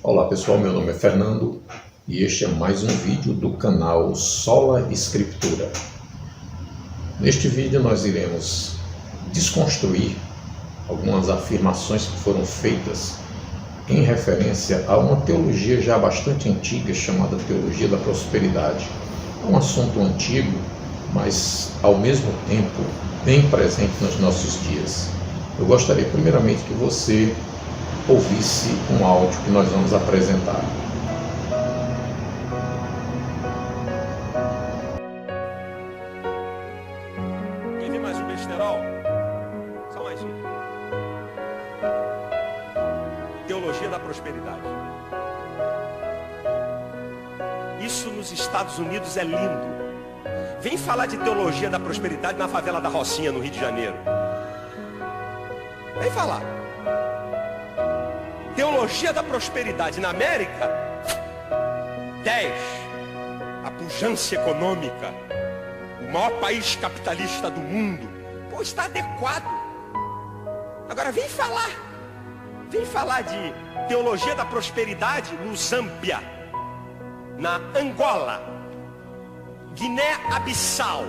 Olá pessoal, meu nome é Fernando e este é mais um vídeo do canal Sola Escritura. Neste vídeo nós iremos desconstruir algumas afirmações que foram feitas em referência a uma teologia já bastante antiga chamada teologia da prosperidade. É um assunto antigo, mas ao mesmo tempo bem presente nos nossos dias. Eu gostaria primeiramente que você ouvisse um áudio que nós vamos apresentar. Quer ver mais um besterol? Só mais um. Teologia da prosperidade. Isso nos Estados Unidos é lindo. Vem falar de teologia da prosperidade na favela da Rocinha, no Rio de Janeiro. Vem falar. Teologia da prosperidade na América, 10. A pujança econômica, o maior país capitalista do mundo. Pô, está adequado. Agora vem falar de teologia da prosperidade no Zâmbia, na Angola, Guiné-Abissal.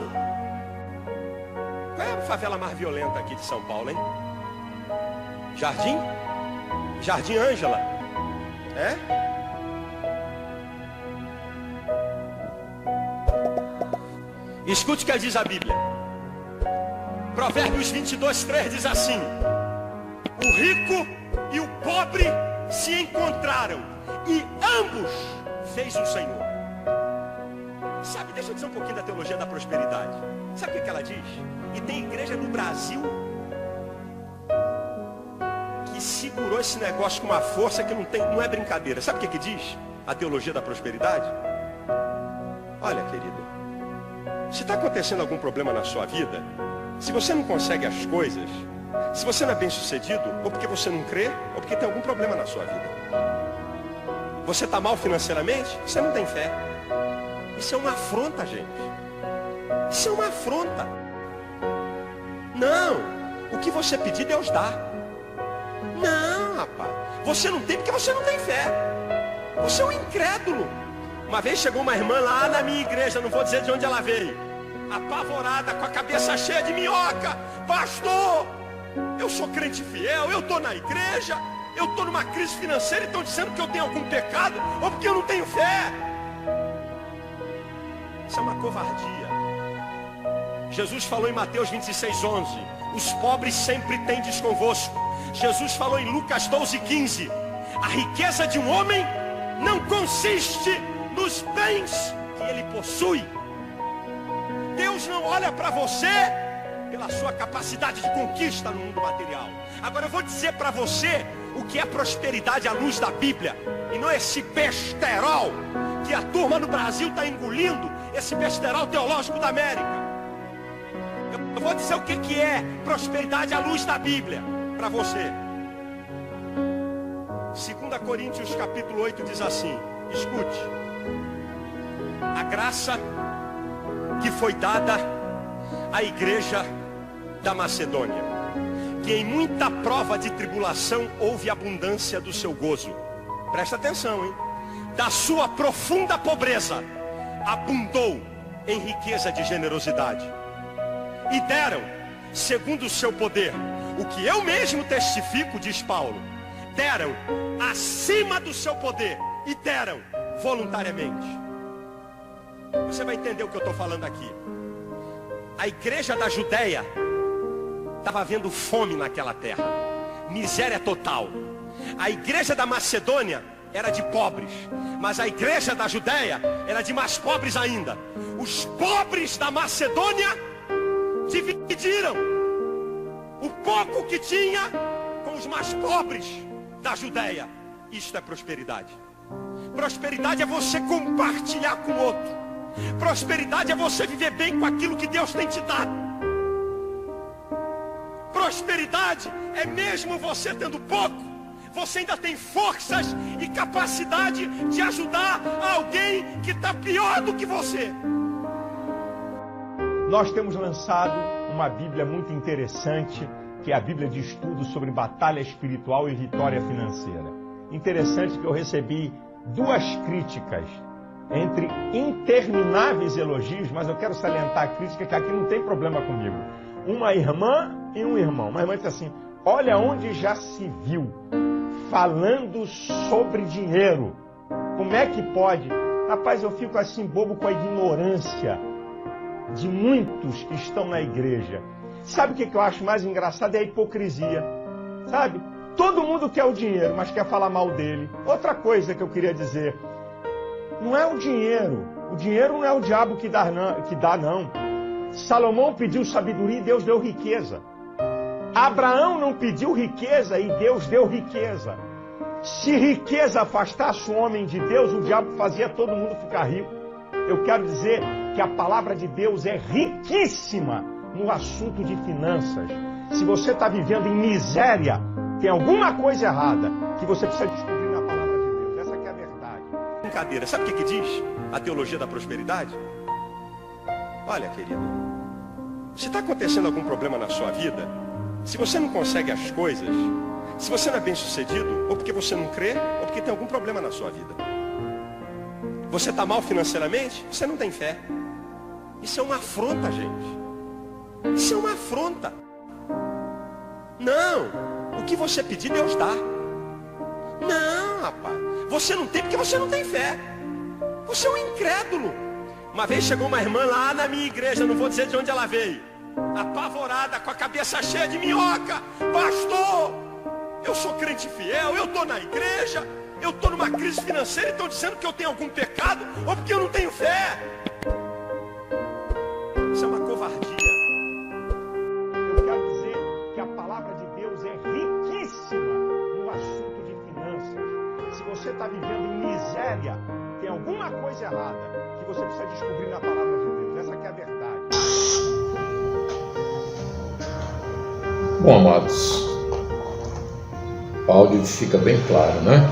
Qual é a favela mais violenta aqui de São Paulo, hein? Jardim Ângela, é? Escute o que diz a Bíblia. Provérbios 22:3 diz assim: o rico e o pobre se encontraram e ambos fez o Senhor. Sabe, deixa eu dizer um pouquinho da teologia da prosperidade. Sabe o que ela diz? E tem igreja no Brasil segurou esse negócio com uma força que não é brincadeira. Sabe o que diz a teologia da prosperidade? Olha, querido, se está acontecendo algum problema na sua vida, se você não consegue as coisas, se você não é bem sucedido, ou porque você não crê, ou porque tem algum problema na sua vida. Você está mal financeiramente, você não tem fé. Isso é uma afronta, gente. Isso é uma afronta. Não, o que você pedir, Deus dá. Não, rapaz, você não tem porque você não tem fé. Você é um incrédulo. Uma vez chegou uma irmã lá na minha igreja, não vou dizer de onde ela veio, apavorada, com a cabeça cheia de minhoca. Pastor, eu sou crente fiel, eu estou na igreja, eu estou numa crise financeira e estão dizendo que eu tenho algum pecado ou porque eu não tenho fé. Isso é uma covardia. Jesus falou em Mateus 26:11: os pobres sempre tendes convosco. Jesus falou em Lucas 12:15: a riqueza de um homem não consiste nos bens que ele possui. Deus não olha para você pela sua capacidade de conquista no mundo material. Agora eu vou dizer para você o que é prosperidade à luz da Bíblia, e não esse besterol que a turma no Brasil está engolindo, esse besterol teológico da América. Eu vou dizer o que é prosperidade à luz da Bíblia para você. 2 Coríntios capítulo 8 diz assim, escute: a graça que foi dada à igreja da Macedônia, que em muita prova de tribulação houve abundância do seu gozo. Presta atenção, hein? Da sua profunda pobreza abundou em riqueza de generosidade, e deram segundo o seu poder o que eu mesmo testifico, diz Paulo. Deram acima do seu poder e deram voluntariamente. Você vai entender o que eu estou falando aqui. A igreja da Judéia estava vendo fome naquela terra, miséria total. A igreja da Macedônia era de pobres, mas a igreja da Judéia era de mais pobres ainda. Os pobres da Macedônia dividiram o pouco que tinha com os mais pobres da Judéia. Isto é prosperidade. Prosperidade é você compartilhar com o outro. Prosperidade é você viver bem com aquilo que Deus tem te dado. Prosperidade é mesmo você tendo pouco, você ainda tem forças e capacidade de ajudar alguém que está pior do que você. Nós temos lançado uma Bíblia muito interessante, que é a Bíblia de estudo sobre batalha espiritual e vitória financeira. interessante que eu recebi 2 críticas entre intermináveis elogios, mas eu quero salientar a crítica que aqui não tem problema comigo. Uma irmã e um irmão. Uma irmã disse assim: olha onde já se viu falando sobre dinheiro. Como é que pode? Rapaz, eu fico assim bobo com a ignorância de muitos que estão na igreja. Sabe o que eu acho mais engraçado? É a hipocrisia. Sabe? Todo mundo quer o dinheiro, mas quer falar mal dele. Outra coisa que eu queria dizer: não é o dinheiro. O dinheiro não é o diabo que dá, não. Salomão pediu sabedoria e Deus deu riqueza. Abraão não pediu riqueza e Deus deu riqueza. Se riqueza afastasse o homem de Deus, o diabo fazia todo mundo ficar rico. Eu quero dizer que a palavra de Deus é riquíssima no assunto de finanças. Se você está vivendo em miséria, tem alguma coisa errada que você precisa descobrir na palavra de Deus. Essa que é a verdade. Brincadeira. Sabe o que diz a teologia da prosperidade? Olha, querido, se está acontecendo algum problema na sua vida, se você não consegue as coisas, se você não é bem sucedido, ou porque você não crê, ou porque tem algum problema na sua vida. Você está mal financeiramente, você não tem fé. Isso é uma afronta, gente. Isso é uma afronta. Não, o que você pedir, Deus dá. Não, rapaz, você não tem porque você não tem fé. Você é um incrédulo. Uma vez chegou uma irmã lá na minha igreja, não vou dizer de onde ela veio, apavorada, com a cabeça cheia de minhoca. Pastor, eu sou crente fiel, eu estou na igreja, eu estou numa crise financeira e estão dizendo que eu tenho algum pecado ou porque eu não tenho fé. Isso é uma covardia. Eu quero dizer que a palavra de Deus é riquíssima no assunto de finanças. Se você está vivendo em miséria, tem alguma coisa errada que você precisa descobrir na palavra de Deus. Essa que é a verdade. Bom, amados, o áudio fica bem claro, né?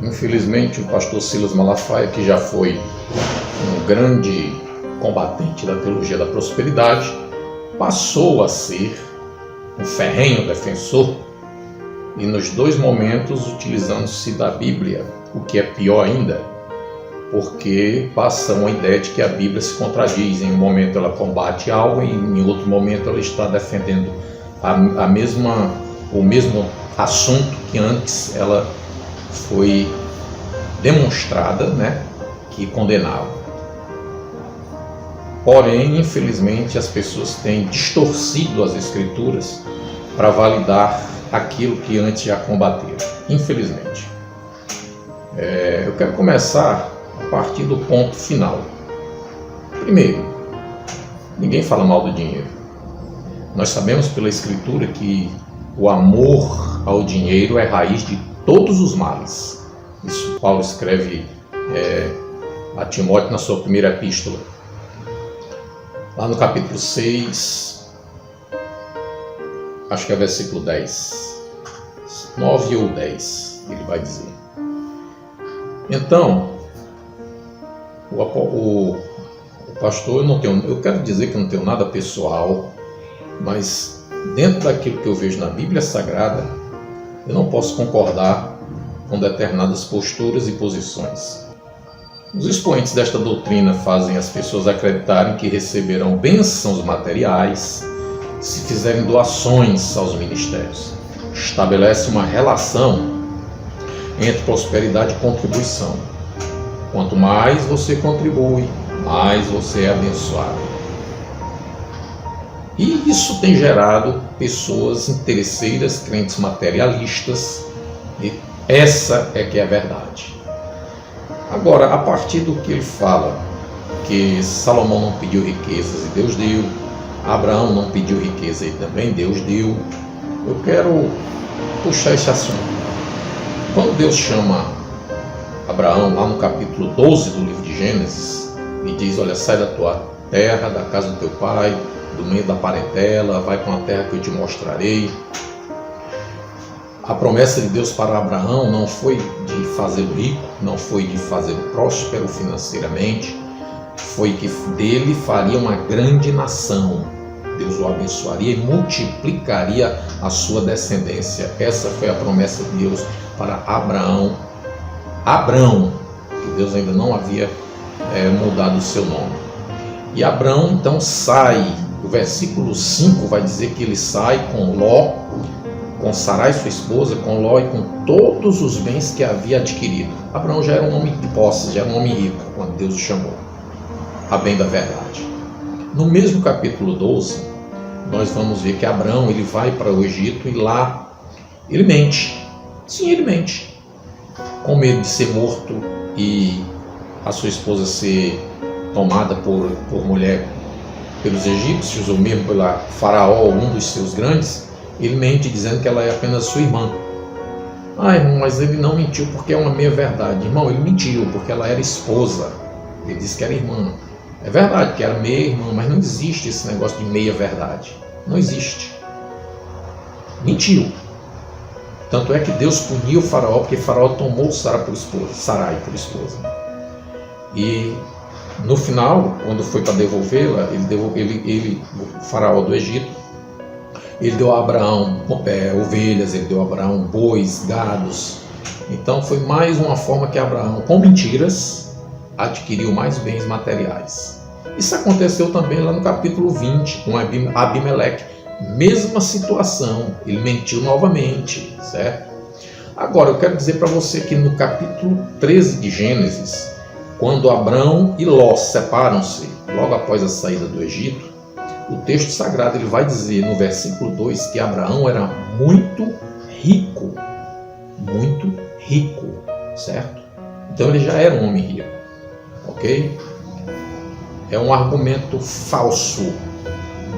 Infelizmente, o pastor Silas Malafaia, que já foi um grande combatente da teologia da prosperidade, passou a ser um ferrenho defensor e nos 2 momentos utilizando-se da Bíblia, o que é pior ainda, porque passa uma ideia de que a Bíblia se contradiz. Em um momento ela combate algo e em outro momento ela está defendendo o mesmo assunto que antes ela foi demonstrada, né, que condenava. Porém, infelizmente, as pessoas têm distorcido as Escrituras para validar aquilo que antes já combateram. Infelizmente. Eu quero começar a partir do ponto final. Primeiro, ninguém fala mal do dinheiro. Nós sabemos pela Escritura que o amor ao dinheiro é raiz de todos os males. Isso Paulo escreve a Timóteo na sua primeira epístola. Lá no capítulo 6, acho que é versículo 10, 9 ou 10, ele vai dizer. Então, o pastor, eu quero dizer que eu não tenho nada pessoal, mas dentro daquilo que eu vejo na Bíblia Sagrada, eu não posso concordar com determinadas posturas e posições. Os expoentes desta doutrina fazem as pessoas acreditarem que receberão bênçãos materiais se fizerem doações aos ministérios. Estabelece uma relação entre prosperidade e contribuição. Quanto mais você contribui, mais você é abençoado. E isso tem gerado pessoas interesseiras, crentes materialistas, e essa é que é a verdade. Agora, a partir do que ele fala, que Salomão não pediu riquezas e Deus deu, Abraão não pediu riqueza e também Deus deu, eu quero puxar esse assunto. Quando Deus chama Abraão, lá no capítulo 12 do livro de Gênesis, e diz: olha, sai da tua terra, da casa do teu pai, do meio da parentela, vai para uma terra que eu te mostrarei. A promessa de Deus para Abraão não foi de fazê-lo rico, não foi de fazê-lo próspero financeiramente, foi que dele faria uma grande nação. Deus o abençoaria e multiplicaria a sua descendência. Essa foi a promessa de Deus para Abraão. Abrão, que Deus ainda não havia mudado o seu nome. E Abrão então sai, o versículo 5 vai dizer que ele sai com Ló, com Sarai sua esposa, com Ló e com todos os bens que havia adquirido. Abrão já era um homem de posse, já era um homem rico quando Deus o chamou, a bem da verdade. No mesmo capítulo 12, nós vamos ver que Abrão ele vai para o Egito e lá ele mente. Sim, ele mente. Com medo de ser morto e a sua esposa ser tomada por mulher pelos egípcios, ou mesmo pela Faraó, um dos seus grandes, ele mente dizendo que ela é apenas sua irmã. Irmão, mas ele não mentiu porque é uma meia-verdade. Irmão, ele mentiu porque ela era esposa. Ele disse que era irmã. É verdade que era meia-irmã, mas não existe esse negócio de meia-verdade. Não existe. Mentiu. Tanto é que Deus puniu o Faraó porque Faraó tomou Sarai por esposa. E no final, quando foi para devolvê-la, o Faraó do Egito, ele deu a Abraão ovelhas, ele deu a Abraão bois, gados. Então foi mais uma forma que Abraão, com mentiras, adquiriu mais bens materiais. Isso aconteceu também lá no capítulo 20, com Abimeleque. Mesma situação, ele mentiu novamente, certo? Agora, eu quero dizer para você que no capítulo 13 de Gênesis, quando Abrão e Ló separam-se, logo após a saída do Egito, o texto sagrado ele vai dizer no versículo 2 que Abraão era muito rico, certo? Então ele já era um homem rico, ok? É um argumento falso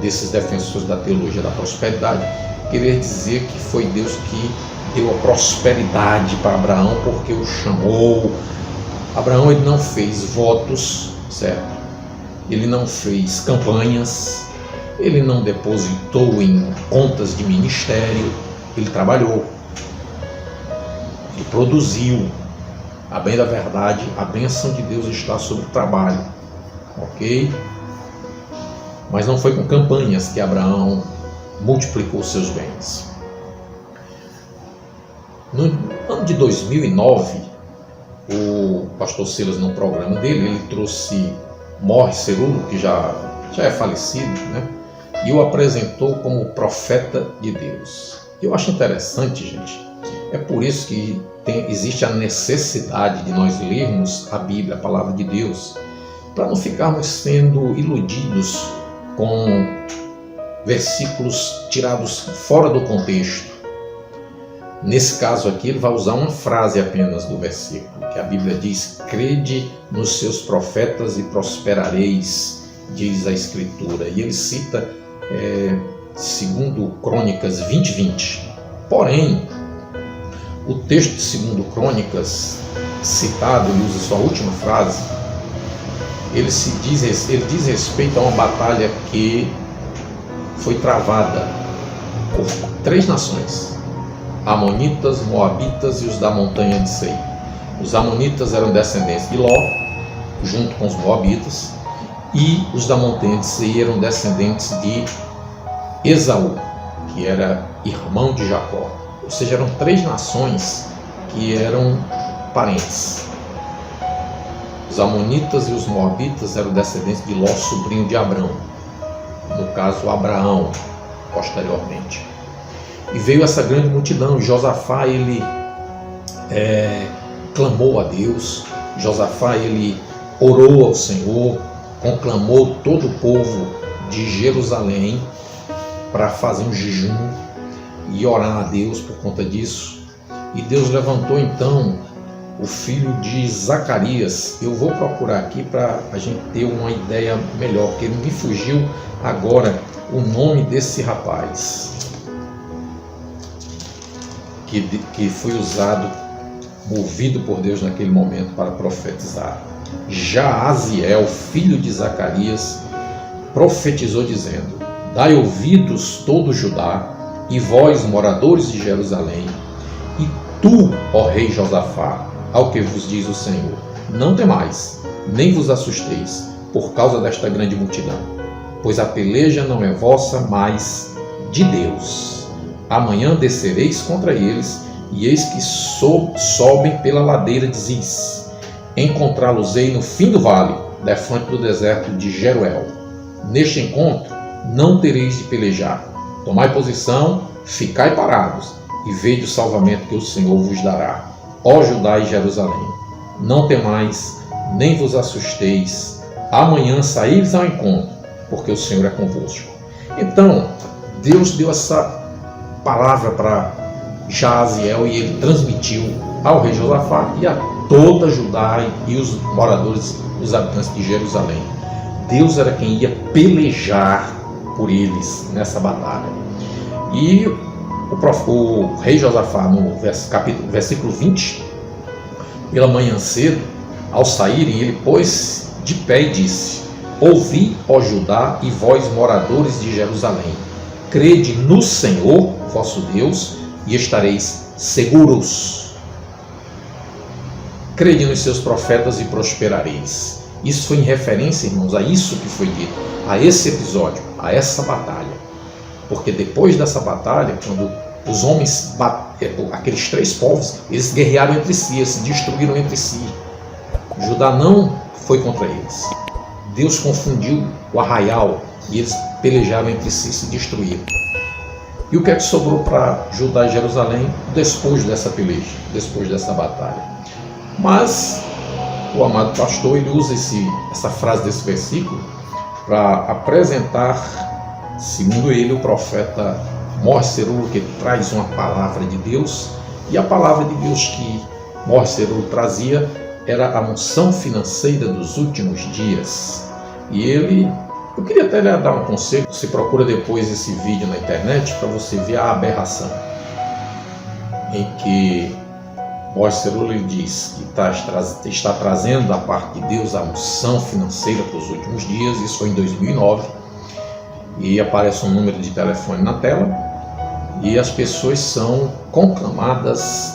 desses defensores da teologia da prosperidade, querer dizer que foi Deus que deu a prosperidade para Abraão porque o chamou. Abraão ele não fez votos, certo? Ele não fez campanhas, ele não depositou em contas de ministério, ele trabalhou, ele produziu. A bem da verdade, a bênção de Deus está sobre o trabalho, ok? Mas não foi com campanhas que Abraão multiplicou seus bens. No ano de 2009, o pastor Silas, no programa dele, ele trouxe Morre Cerulo, que já é falecido, né? E o apresentou como profeta de Deus. Eu acho interessante, gente. É por isso que existe a necessidade de nós lermos a Bíblia, a palavra de Deus, para não ficarmos sendo iludidos com versículos tirados fora do contexto. Nesse caso aqui, ele vai usar uma frase apenas do versículo, que a Bíblia diz: crede nos seus profetas e prosperareis, diz a Escritura. E ele cita 2 Crônicas 20:20. Porém, o texto de 2 Crônicas citado, ele usa sua última frase, ele diz respeito a uma batalha que foi travada por 3 nações: Amonitas, Moabitas e os da montanha de Seir. Os Amonitas eram descendentes de Ló, junto com os Moabitas, e os da montanha de Seir eram descendentes de Esaú, que era irmão de Jacó. Ou seja, eram 3 nações que eram parentes. Os Amonitas e os Moabitas eram descendentes de Ló, sobrinho de Abrão. No caso, Abraão, posteriormente. E veio essa grande multidão. Josafá, ele clamou a Deus. Josafá, ele orou ao Senhor, conclamou todo o povo de Jerusalém para fazer um jejum e orar a Deus por conta disso. E Deus levantou então o filho de Zacarias. Eu vou procurar aqui para a gente ter uma ideia melhor, porque me fugiu agora o nome desse rapaz que foi usado, movido por Deus naquele momento para profetizar. Jaaziel, filho de Zacarias, profetizou dizendo: dai ouvidos todo Judá, e vós, moradores de Jerusalém, e tu, ó rei Josafá, ao que vos diz o Senhor, não temais, nem vos assusteis, por causa desta grande multidão, pois a peleja não é vossa, mas de Deus. Amanhã descereis contra eles, e eis que sobem pela ladeira de Ziz. Encontrá-los-ei no fim do vale, defronte do deserto de Jeruel. Neste encontro não tereis de pelejar. Tomai posição, ficai parados, e vede o salvamento que o Senhor vos dará. Ó Judá e Jerusalém, não temais, nem vos assusteis. Amanhã saíres ao encontro, porque o Senhor é convosco. Então, Deus deu essa palavra para Jaaziel e ele transmitiu ao rei Josafá e a toda Judá e os moradores, os habitantes de Jerusalém. Deus era quem ia pelejar por eles nessa batalha. E o rei Josafá, no versículo 20, pela manhã cedo, ao saírem, ele pôs de pé e disse: ouvi, ó Judá, e vós, moradores de Jerusalém, crede no Senhor, vosso Deus, e estareis seguros. Crede nos seus profetas e prosperareis. Isso foi em referência, irmãos, a isso que foi dito, a esse episódio, a essa batalha. Porque depois dessa batalha, quando os homens, aqueles três povos, eles guerrearam entre si, eles se destruíram entre si. Judá não foi contra eles. Deus confundiu o arraial e eles pelejaram entre si, se destruíram. E o que é que sobrou para Judá e Jerusalém depois dessa peleja, depois dessa batalha? Mas o amado pastor, ele usa essa frase desse versículo para apresentar, segundo ele, o profeta Morre Cerulo, que traz uma palavra de Deus, e a palavra de Deus que Morre Cerulo trazia era a unção financeira dos últimos dias. E eu queria até lhe dar um conselho, você procura depois esse vídeo na internet para você ver a aberração, em que Morre Cerulo diz que está trazendo da parte de Deus a unção financeira para os últimos dias. Isso foi em 2009, e aparece um número de telefone na tela, e as pessoas são conclamadas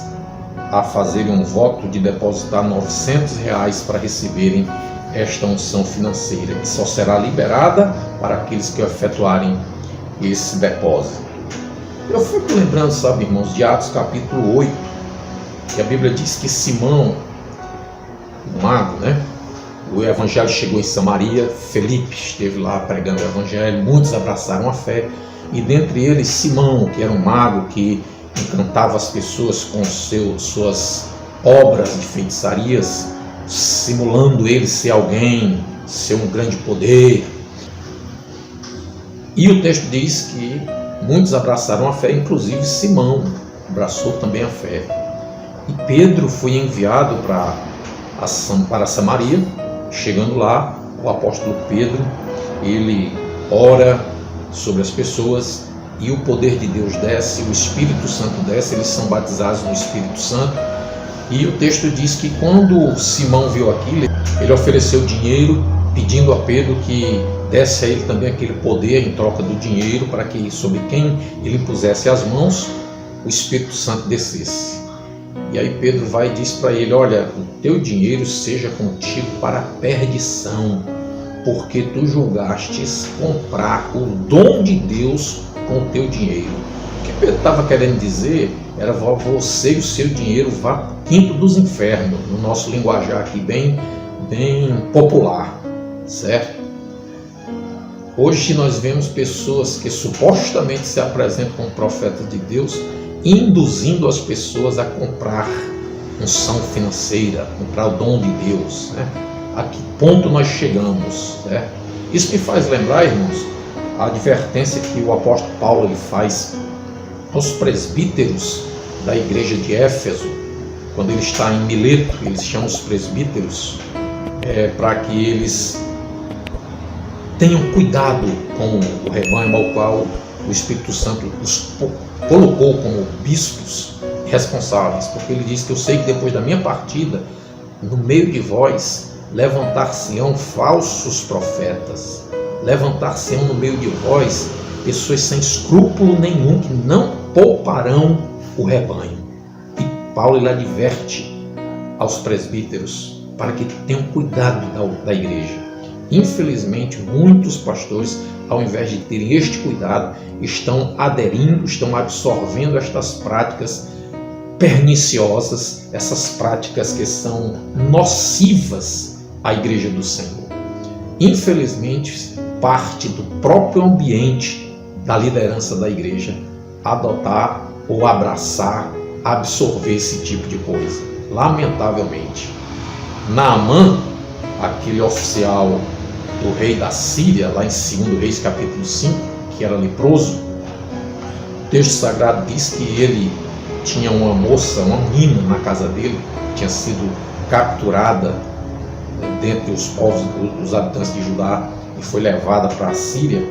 a fazerem um voto de depositar R$900 para receberem esta unção financeira, que só será liberada para aqueles que efetuarem esse depósito. Eu fico lembrando, sabe, irmãos, de Atos capítulo 8, que a Bíblia diz que Simão, o mago, o evangelho chegou em Samaria, Felipe esteve lá pregando o evangelho, muitos abraçaram a fé, e dentre eles Simão, que era um mago que encantava as pessoas com suas obras de feitiçarias, simulando ele ser alguém, ser um grande poder. E o texto diz que muitos abraçaram a fé, inclusive Simão abraçou também a fé. E Pedro foi enviado para Samaria. Chegando lá, o apóstolo Pedro, ele ora sobre as pessoas e o poder de Deus desce, o Espírito Santo desce, eles são batizados no Espírito Santo. E o texto diz que quando Simão viu aquilo, ele ofereceu dinheiro, pedindo a Pedro que desse a ele também aquele poder em troca do dinheiro, para que sobre quem ele pusesse as mãos, o Espírito Santo descesse. E aí Pedro vai e diz para ele: olha, o teu dinheiro seja contigo para a perdição, porque tu julgastes comprar o dom de Deus com o teu dinheiro. O que Pedro estava querendo dizer era: você e o seu dinheiro vá para o quinto dos infernos, no nosso linguajar aqui bem popular, certo? Hoje nós vemos pessoas que supostamente se apresentam como profetas de Deus, induzindo as pessoas a comprar unção financeira, comprar o dom de Deus, A que ponto nós chegamos, Isso me faz lembrar, irmãos, a advertência que o apóstolo Paulo ele faz aos presbíteros da igreja de Éfeso, quando ele está em Mileto. Ele chama os presbíteros para que eles tenham cuidado com o rebanho ao qual o Espírito Santo os colocou como bispos responsáveis, porque ele diz que eu sei que depois da minha partida, no meio de vós, levantar-se-ão falsos profetas, levantar-se-ão no meio de vós pessoas sem escrúpulo nenhum, que não pouparão o rebanho. E Paulo ele adverte aos presbíteros para que tenham cuidado da igreja. Infelizmente, muitos pastores, ao invés de terem este cuidado, estão aderindo, estão absorvendo estas práticas perniciosas, essas práticas que são nocivas à Igreja do Senhor. Infelizmente, parte do próprio ambiente da liderança da igreja adotar ou abraçar, absorver esse tipo de coisa. Lamentavelmente. Naamã, aquele oficial do rei da Síria, lá em 2 Reis capítulo 5, que era leproso, o texto sagrado diz que ele tinha uma moça, uma menina na casa dele, tinha sido capturada dentre os povos dos habitantes de Judá e foi levada para a Síria.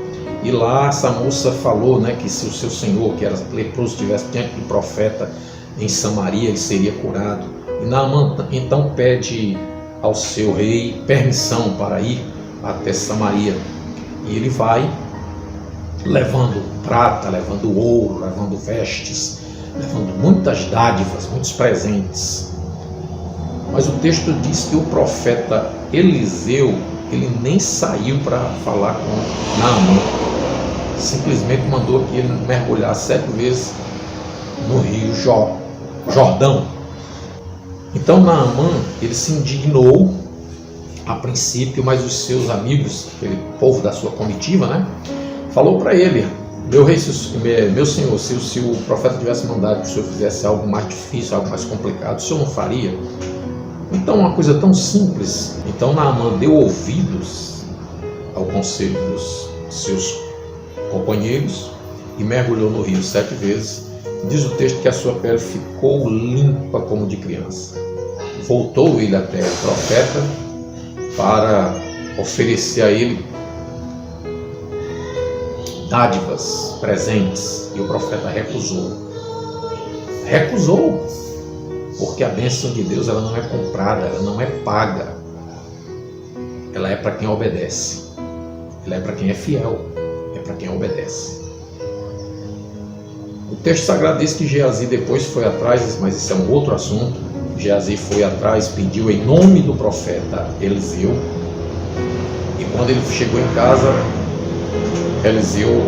E lá essa moça falou, que se o seu senhor, que era leproso, estivesse diante do profeta em Samaria, ele seria curado. E Naamã então pede ao seu rei permissão para ir até Samaria. E ele vai levando prata, levando ouro, levando vestes, levando muitas dádivas, muitos presentes. Mas o texto diz que o profeta Eliseu, ele nem saiu para falar com Naamã. Simplesmente mandou que ele mergulhasse 7 vezes no rio Jordão. Então Naamã, ele se indignou a princípio, mas os seus amigos, aquele povo da sua comitiva, falou para ele: meu rei, meu senhor, se o profeta tivesse mandado que o senhor fizesse algo mais difícil, algo mais complicado, o senhor não faria? Então, uma coisa tão simples. Então Naamã deu ouvidos ao conselho dos seus companheiros e mergulhou no rio 7 vezes. Diz o texto que a sua pele ficou limpa como de criança. Voltou ele até o profeta para oferecer a ele dádivas, presentes, e o profeta recusou. Porque a bênção de Deus, ela não é comprada, ela não é paga. Ela é para quem obedece. Ela é para quem é fiel. É para quem obedece. O texto sagrado diz que Geazi depois foi atrás, mas isso é um outro assunto. Geazi foi atrás, pediu em nome do profeta Eliseu. E quando ele chegou em casa, Eliseu,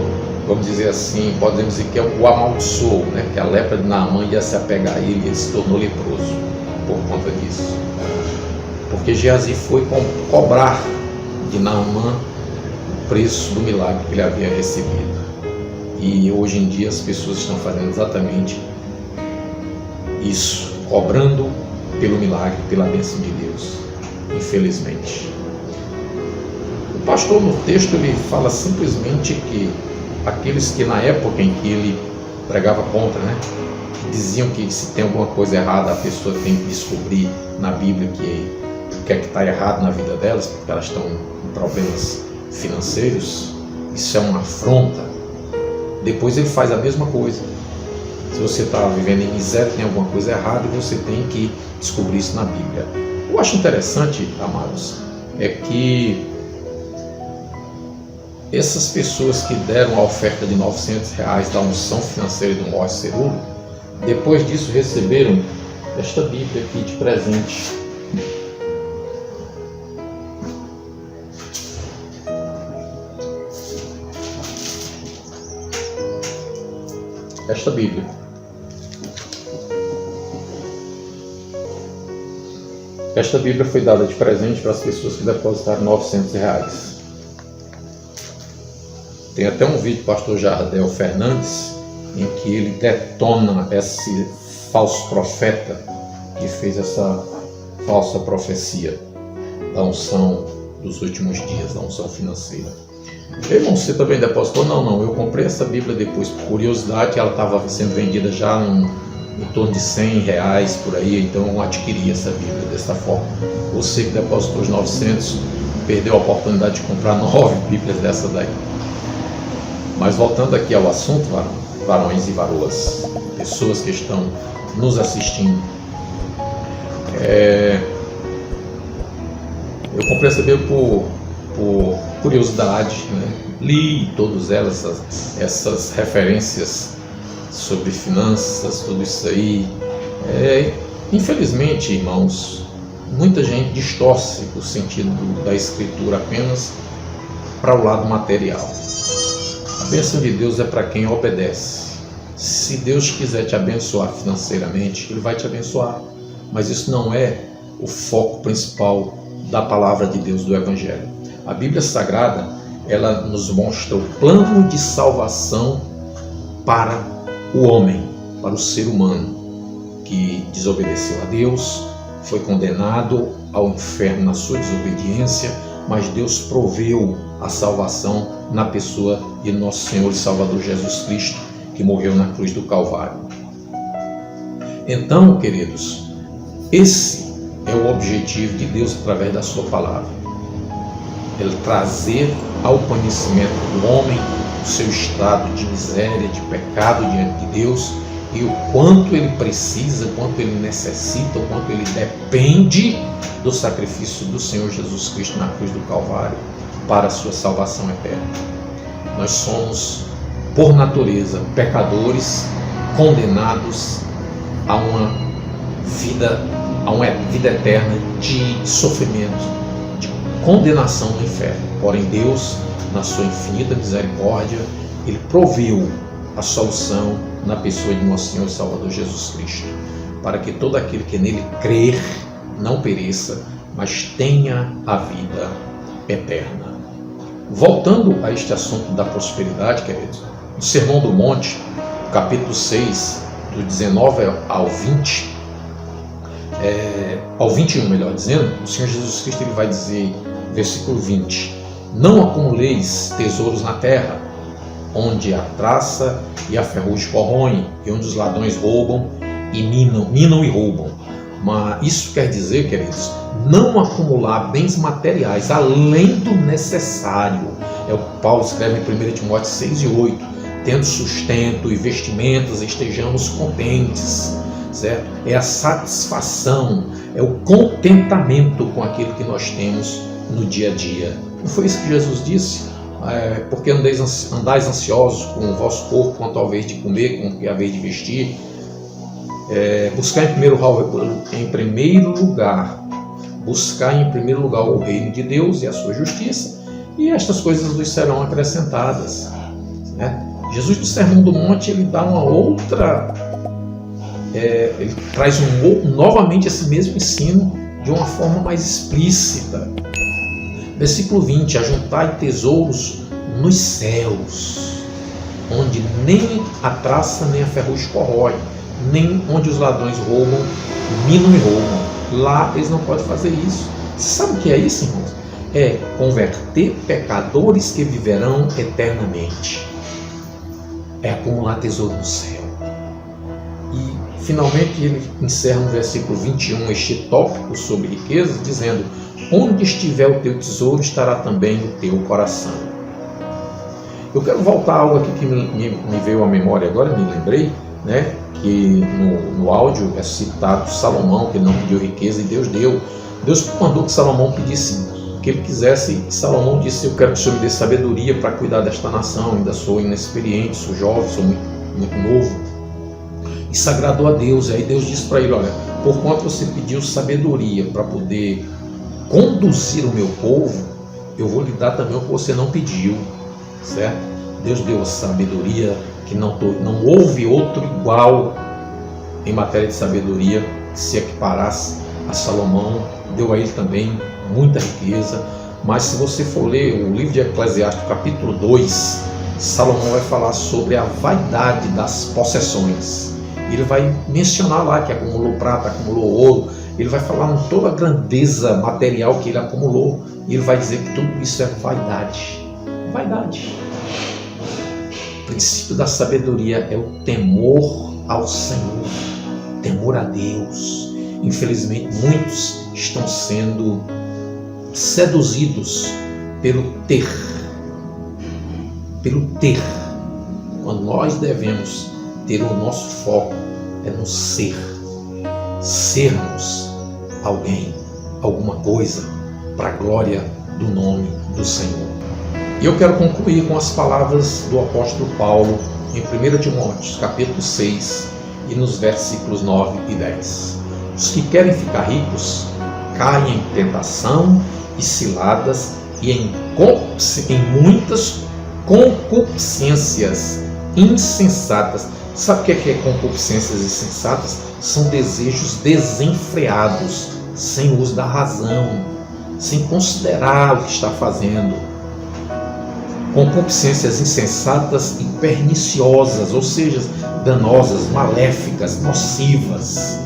vamos dizer assim, podemos dizer que o amaldiçoou, que a lepra de Naamã ia se apegar a ele e ele se tornou leproso por conta disso. Porque Geazi foi cobrar de Naamã o preço do milagre que ele havia recebido. E hoje em dia as pessoas estão fazendo exatamente isso, cobrando pelo milagre, pela bênção de Deus, infelizmente. O pastor no texto ele fala simplesmente que aqueles que na época em que ele pregava contra, que diziam que se tem alguma coisa errada a pessoa tem que descobrir na Bíblia o que é que está errado na vida delas, porque elas estão com problemas financeiros, isso é uma afronta. Depois ele faz a mesma coisa. Se você está vivendo em miséria, tem alguma coisa errada e você tem que descobrir isso na Bíblia. Eu acho interessante, amados, é que essas pessoas que deram a oferta de R$900 da unção financeira do Mós Cerulo, depois disso receberam esta Bíblia aqui de presente. Esta Bíblia. Esta Bíblia foi dada de presente para as pessoas que depositaram R$900. Tem até um vídeo do pastor Jardel Fernandes em que ele detona esse falso profeta que fez essa falsa profecia da unção dos últimos dias, da unção financeira. Irmão, você também depositou? Não, eu comprei essa Bíblia depois por curiosidade, ela estava sendo vendida já em torno de R$100 por aí, então eu adquiri essa Bíblia dessa forma. Você que depositou os 900 perdeu a oportunidade de comprar 9 Bíblias dessa daí. Mas voltando aqui ao assunto, varões e varoas, pessoas que estão nos assistindo, eu comprei essa Bíblia por curiosidade, li todas elas, essas referências sobre finanças, tudo isso aí. Infelizmente, irmãos, muita gente distorce o sentido da Escritura apenas para o lado material. A bênção de Deus é para quem obedece. Se Deus quiser te abençoar financeiramente, Ele vai te abençoar. Mas isso não é o foco principal da palavra de Deus, do Evangelho. A Bíblia Sagrada, ela nos mostra o plano de salvação para o homem, para o ser humano, que desobedeceu a Deus, foi condenado ao inferno na sua desobediência, mas Deus proveu a salvação na pessoa de nosso Senhor e Salvador Jesus Cristo, que morreu na cruz do Calvário. Então, queridos, esse é o objetivo de Deus através da sua palavra. Ele trazer ao conhecimento do homem o seu estado de miséria, de pecado diante de Deus, e o quanto ele precisa, o quanto ele necessita, o quanto ele depende do sacrifício do Senhor Jesus Cristo na cruz do Calvário para a sua salvação eterna. Nós somos, por natureza, pecadores, condenados a uma vida eterna de sofrimento, de condenação no inferno. Porém, Deus, na sua infinita misericórdia, Ele proveu a solução na pessoa de nosso Senhor e Salvador Jesus Cristo, para que todo aquele que nele crer não pereça, mas tenha a vida eterna. Voltando a este assunto da prosperidade, queridos, no Sermão do Monte, capítulo 6, do 19 ao 20, ao 21, melhor dizendo, o Senhor Jesus Cristo ele vai dizer, versículo 20: não acumuleis tesouros na terra, onde a traça e a ferrugem corroem, e onde os ladrões roubam e minam e roubam. Mas isso quer dizer, queridos, não acumular bens materiais além do necessário. É o que Paulo escreve em 1 Timóteo 6 e 8. Tendo sustento e vestimentas, estejamos contentes, certo? É a satisfação, é o contentamento com aquilo que nós temos no dia a dia. Não foi isso que Jesus disse? Porque andais ansiosos com o vosso corpo, quanto ao vez de comer, quanto ao vez de vestir. Buscar em primeiro lugar o reino de Deus e a sua justiça, e estas coisas nos serão acrescentadas. Jesus no Sermão do Monte ele dá uma outra, ele traz novamente esse mesmo ensino de uma forma mais explícita. Versículo 20: ajuntai tesouros nos céus, onde nem a traça nem a ferrugem corrói, nem onde os ladrões roubam, minam e roubam. Lá eles não podem fazer isso. Você sabe o que é isso, irmãos? É converter pecadores que viverão eternamente. É acumular tesouro no céu. E finalmente ele encerra no versículo 21 este tópico sobre riqueza, dizendo: onde estiver o teu tesouro, estará também o teu coração. Eu quero voltar a algo aqui que me veio à memória agora, me lembrei, que no áudio é citado Salomão, que ele não pediu riqueza e Deus deu. Deus mandou que Salomão pedisse o que ele quisesse, e Salomão disse: eu quero que o Senhor me dê sabedoria para cuidar desta nação, ainda sou inexperiente, sou jovem, sou muito novo. Isso agradou a Deus, e aí Deus disse para ele: olha, por quanto você pediu sabedoria para poder conduzir o meu povo, eu vou lhe dar também o que você não pediu, certo? Deus deu a sabedoria que não houve outro igual em matéria de sabedoria que se equiparasse a Salomão. Deu a ele também muita riqueza. Mas se você for ler o livro de Eclesiastes, capítulo 2, Salomão vai falar sobre a vaidade das possessões. Ele vai mencionar lá que acumulou prata, acumulou ouro. Ele vai falar em toda a grandeza material que ele acumulou. E ele vai dizer que tudo isso é vaidade. Vaidade. O princípio da sabedoria é o temor ao Senhor, temor a Deus. Infelizmente, muitos estão sendo seduzidos pelo ter. Quando nós devemos ter o nosso foco é no ser. Sermos alguém, alguma coisa, para a glória do nome do Senhor. E eu quero concluir com as palavras do apóstolo Paulo em 1 Timóteo, capítulo 6, e nos versículos 9 e 10. Os que querem ficar ricos caem em tentação e ciladas e em muitas concupiscências insensatas Sabe o que é concupiscências insensatas? São desejos desenfreados, sem uso da razão, sem considerar o que está fazendo. Concupiscências insensatas e perniciosas, ou seja, danosas, maléficas, nocivas,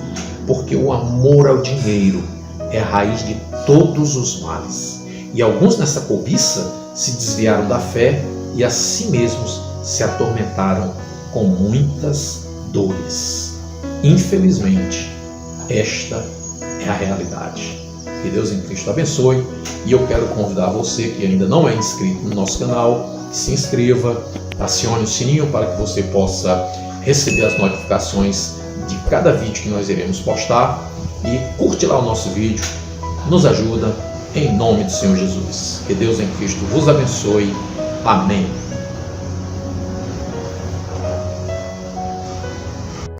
porque o amor ao dinheiro é a raiz de todos os males. E alguns nessa cobiça se desviaram da fé e a si mesmos se atormentaram com muitas dores. Infelizmente, esta é a realidade. Que Deus em Cristo abençoe, e eu quero convidar você que ainda não é inscrito no nosso canal, que se inscreva, acione o sininho para que você possa receber as notificações de cada vídeo que nós iremos postar, e curte lá o nosso vídeo, nos ajuda, em nome do Senhor Jesus. Que Deus em Cristo vos abençoe. Amém.